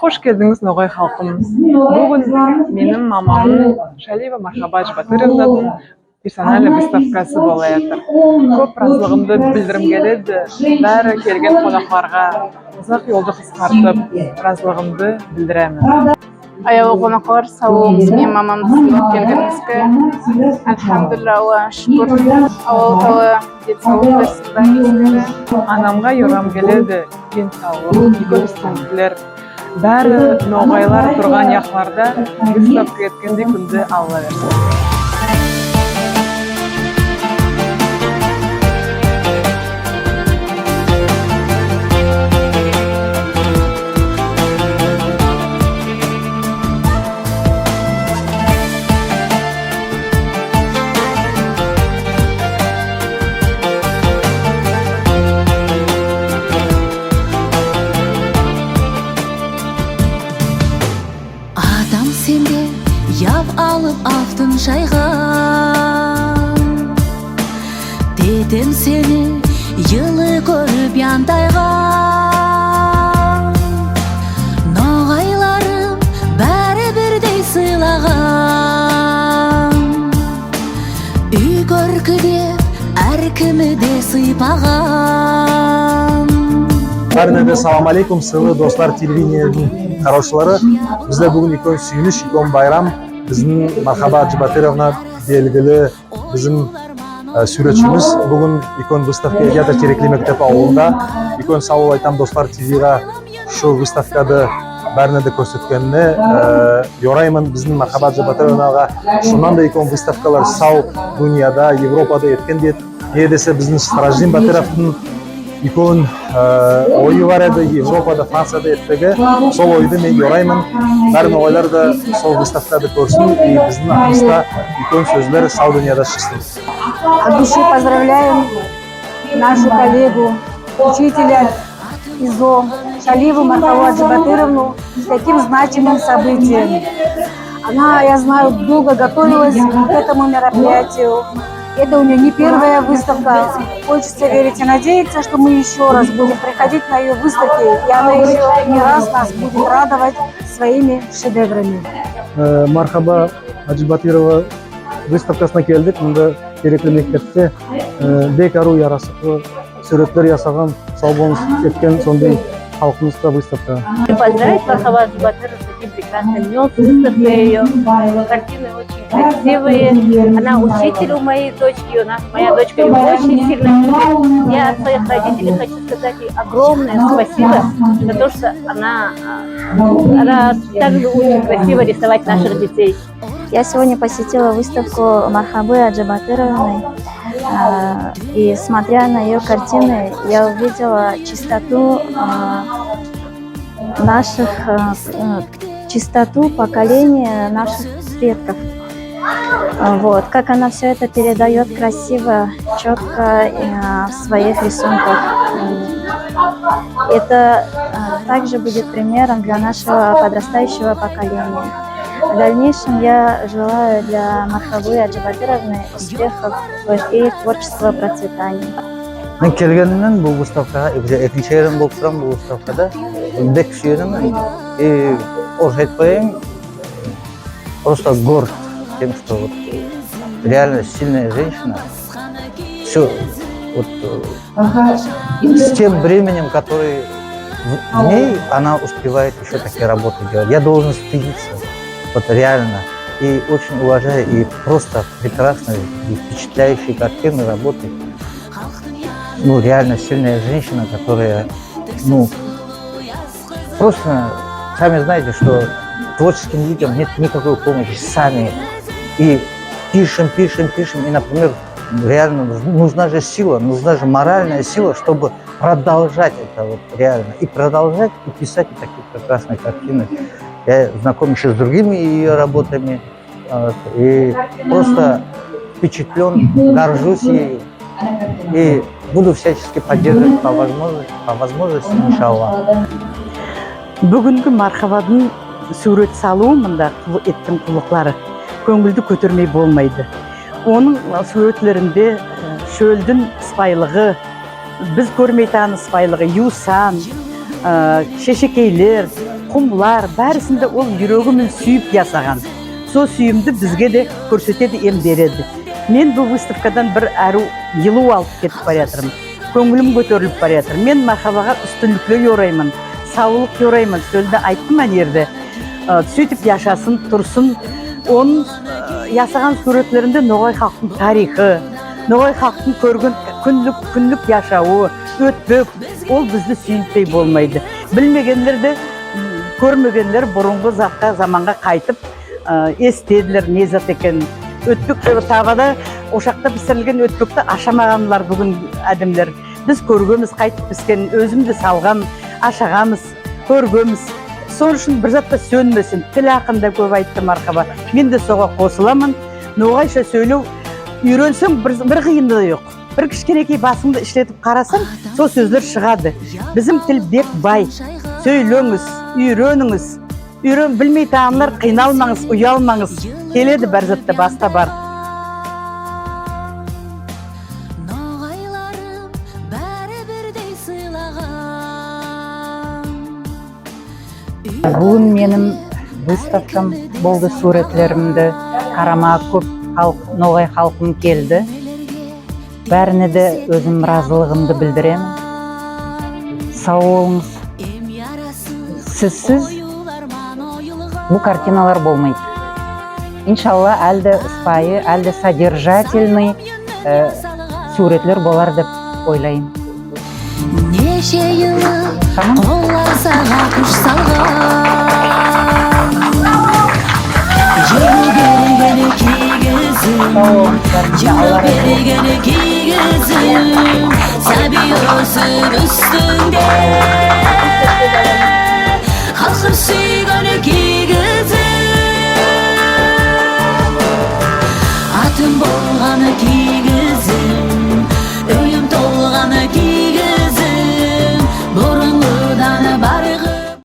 Hoş geldiniz Noğay halkım. Bugün benim mamamın Şaliva Marhaba Ajbatыровнаның персональный выставкасы бола жатыр. Көп разылығымды білдірім келеді. Бәрі келген қонақтарға ұзақ жолды қысқартып, разылығымды білдіремін. Аяғы қонақтар сау болыңыз, мен мамамды сыйлап келгеніңізге альхамдулилла, шүкір. Алла денсаулық берсін. Анамға юрам келеді, денсаулық, көп істемділер. Бәрі ноғайлар тұрған яқларда выставка еткенде күнді алла берсін. Сенде яв алып автын жайға, дедім сені йылы көріп янтайға. Ноғайларым бәрі бірдей сыйлаған, үй көркі деп әркімі де сыйпаған. Бәріне салам алейкум, сылы достар, телевидениенің қараушылары. Бізде бүгін икон сүйініш, икон байрам. Біздің Мархаба Ажбатыровна белгілі біздің суретшіміз. Бүгін икон выставка Ятыр Тереклі мектеп ауылында. Икон сау айтам достар, телевизияға шу выставкады бәріне көрсеткеніне yorаймын. Біздің Мархаба Ажбатыровнаға шунан да икон выставкалар сау дүнияда, Европада еткен дед. Не десе біздің Страждин Батыровтың икон ойы бар еді, Европада, Францияда еттігі. Сол ойды мен yorаймын. Бәрін оғайлар да сол выставкады көрсін, и біздің ақымызда икон сөзлері сау дүнияда шықсын. От души поздравляем нашу коллегу, учителя ИЗО Шаливу Мархабу Ажбатыровну с таким значимым событием. Она, я знаю, долго готовилась к этому мероприятию. Это у нее не первая выставка. Хочется верить и надеяться, что мы еще раз будем приходить на ее выставки, и она еще не раз нас будет радовать своими шедеврами. Мархаба Ажбатырова выставкасына келдік. Мұнда Тереклі мектепте бекару ярасықлы суреттер ясаған, сау болыңыз еткен сондай халқымызда выставка. Поздравить Мархабу Ажбатыровну с таким прекрасным днем, с выставкой ее. Картины очень красивые. Она учитель у моей дочки, моя дочка ее очень сильно любит. Я от своих родителей хочу сказать ей огромное спасибо за то, что она также очень красиво рисовать наших детей. Я сегодня посетила выставку Мархабы Ажбатыровны, и смотря на ее картины, я увидела чистоту поколения наших предков. Вот, как она все это передает красиво, четко в своих рисунках. Это также будет примером для нашего подрастающего поколения. В дальнейшем я желаю для Мархабы Ажбатыровны успехов в их творчество процветания. Мен келгеннен бұл выставкаға, екінші ерім болып тұрам бұл выставкада, бек сүйенімін. И орыс айтпайын, просто горд тем, что вот реально сильная женщина, все вот, с тем временем, который в ней, она успевает еще такие работы делать. Я должен стыдиться, вот реально. И очень уважаю, и просто прекрасные, и впечатляющие картины, работы. Ну, реально сильная женщина, которая, ну, просто, сами знаете, что творческим людям нет никакой помощи, сами. И пишем, и, например, реально нужна же сила, нужна же моральная сила, чтобы продолжать это вот реально. И продолжать, и писать такие прекрасные картины. Я знаком еще с другими ее работами, и просто впечатлен, горжусь ею. И буду всячески поддерживать по возможности, иншаллах. Бүгінгі Мархабаның сурет салуы мында еттің құлықлары көңілді көтермей болмайды. Оның суретлерінде шөлдің спайлығы, біз көрмей таны спайлығы, юсан, шешекейлер, құмлар бәрісінде ол жүрегімен сүйіп жасаған. Сол сүйімді бізге де көрсетеді, ем береді. Мен бұл выставкадан бір әру елу алып кетіп бара жатырмын. Көңілім көтеріліп бара жатыр. Мен махаббаға үстінлікті ораймын, саулық ораймын. Сөлді айттым әнерді. Сөйтіп яшасын, тұрсын. Оның ясаған суретлерінде Ноғай халқының тарихы, Ноғай халқының көрген күнлік яшауы, өтпек, ол бізді сүйінтпей болмайды. Білмегендерді, көрмегендер бұрынғы затқа, заманға қайтып, естеділер не зат екен. Өтпек табада, ошақта пісірілген өтпекті ашамағанлар бүгін әдімдер. Біз көргеміз, қайтып піскен, өзімді салған, ашағамыз, көргеміз. Сол үшін бір затта сөнмесін. Тіл ақында көп айтты мархаба. Мен де соға қосыламын. Ноғайша сөйлеу үйренсең бір қиындығы жоқ. Бір кішкенекей басыңды ішлетіп қарасаң, сол сөздер шығады. Bizim тіл бек бай. Сөйлеңіз, үйреніңіз. Білмей тағанлар қиналмаңыз, ұялмаңыз. Келеді бір затта баста бар. Бүгін менің выставкам болды, суретлерімді қарама көп Ноғай халқым келді. Бәріне де өзім разылығымды білдіремін. Сау болыңыз. Сізсіз бұл картиналар болмайды. Иншалла, әлді спайы, әлді содержательный суретлер болар деп ойлайым. Неше yılı қолар саға күш салған, жыл бергені кигізім, сәби өсіп үстінде, халқым сүйгені кигізім, атым